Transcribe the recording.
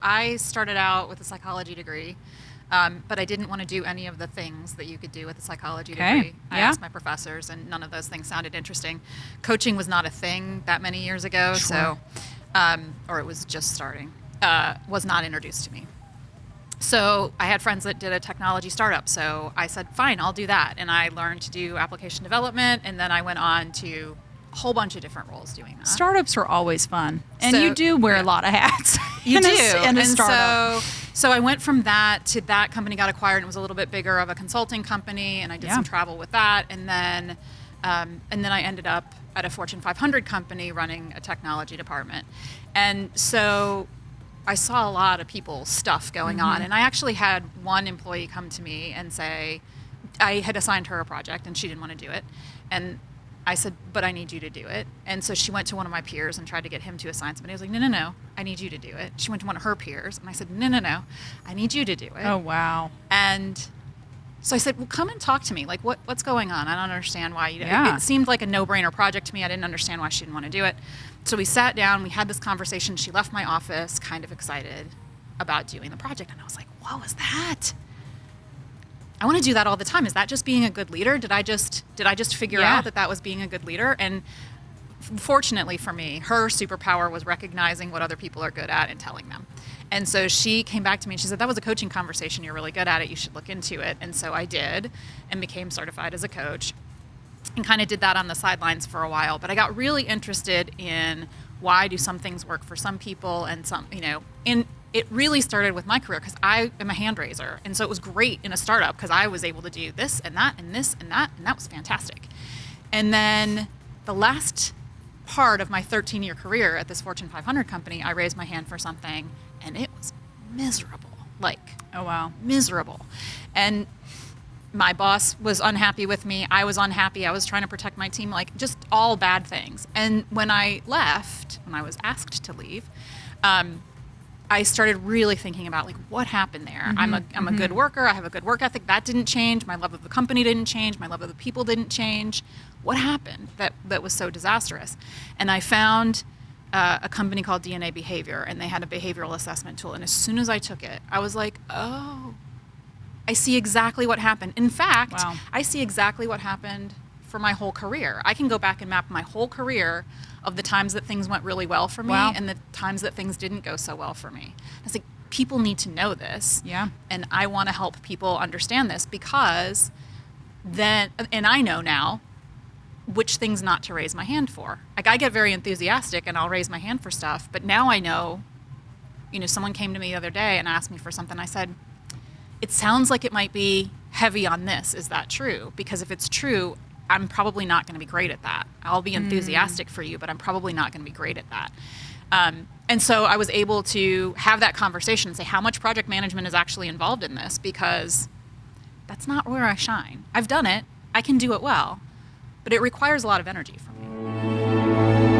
I started out with a psychology degree, but I didn't want to do any of the things that you could do with a psychology degree. I Yeah. asked my professors, and none of those things sounded interesting. Coaching was not a thing that many years ago, Sure. or it was just starting, was not introduced to me. So I had friends that did a technology startup, so I said, fine, I'll do that. And I learned to do application development, and then I went on to a whole bunch of different roles doing that. Startups are always fun. And So, you do wear yeah. a lot of hats. You in do. In a And startup. so I went from that to that company got acquired and it was a little bit bigger of a consulting company, and I did Yeah. some travel with that, and then I ended up at a Fortune 500 company running a technology department. And so I saw a lot of people's stuff going on, and I actually had one employee come to me and say, I had assigned her a project and she didn't want to do it, and I said, but I need you to do it. And so she went to one of my peers and tried to get him to assign somebody. I was like, no, I need you to do it. She went to one of her peers, and I said, no, I need you to do it. Oh, wow. And so I said, well, come and talk to me. Like, what's going on? I don't understand why you. Yeah. It seemed like a no-brainer project to me. I didn't understand why she didn't want to do it. So we sat down. We had this conversation. She left my office, kind of excited about doing the project, and I was like, what was that? I want to do that all the time. Is that just being a good leader? Did I just figure Yeah. out that was being a good leader? And fortunately for me, her superpower was recognizing what other people are good at and telling them. And so she came back to me and she said, that was a coaching conversation. You're really good at it. You should look into it. And so I did, and became certified as a coach, and kind of did that on the sidelines for a while. But I got really interested in why do some things work for some people and some, and it really started with my career because I am a hand raiser. And so it was great in a startup because I was able to do this and that and this and that, and that was fantastic. And then the last part of my 13-year career at this Fortune 500 company, I raised my hand for something, and it was miserable. Oh, wow. Miserable. And my boss was unhappy with me. I was unhappy. I was trying to protect my team, just all bad things. And when I left, when I was asked to leave, I started really thinking about what happened there. I'm a good worker. I have a good work ethic. That didn't change. My love of the company didn't change. My love of the people didn't change. What happened that was so disastrous? And I found a company called DNA Behavior, and they had a behavioral assessment tool. And as soon as I took it, I was like, oh, I see exactly what happened. In fact, Wow. I see exactly what happened for my whole career. I can go back and map my whole career of the times that things went really well for me Wow. and the times that things didn't go so well for me. I was like, people need to know this. Yeah. And I want to help people understand this because then, and I know now which things not to raise my hand for. I get very enthusiastic and I'll raise my hand for stuff, but now I know, someone came to me the other day and asked me for something. I said, it sounds like it might be heavy on this. Is that true? Because if it's true, I'm probably not going to be great at that. I'll be enthusiastic for you, but I'm probably not going to be great at that. And so I was able to have that conversation and say, how much project management is actually involved in this? Because that's not where I shine. I've done it. I can do it well, but it requires a lot of energy from me.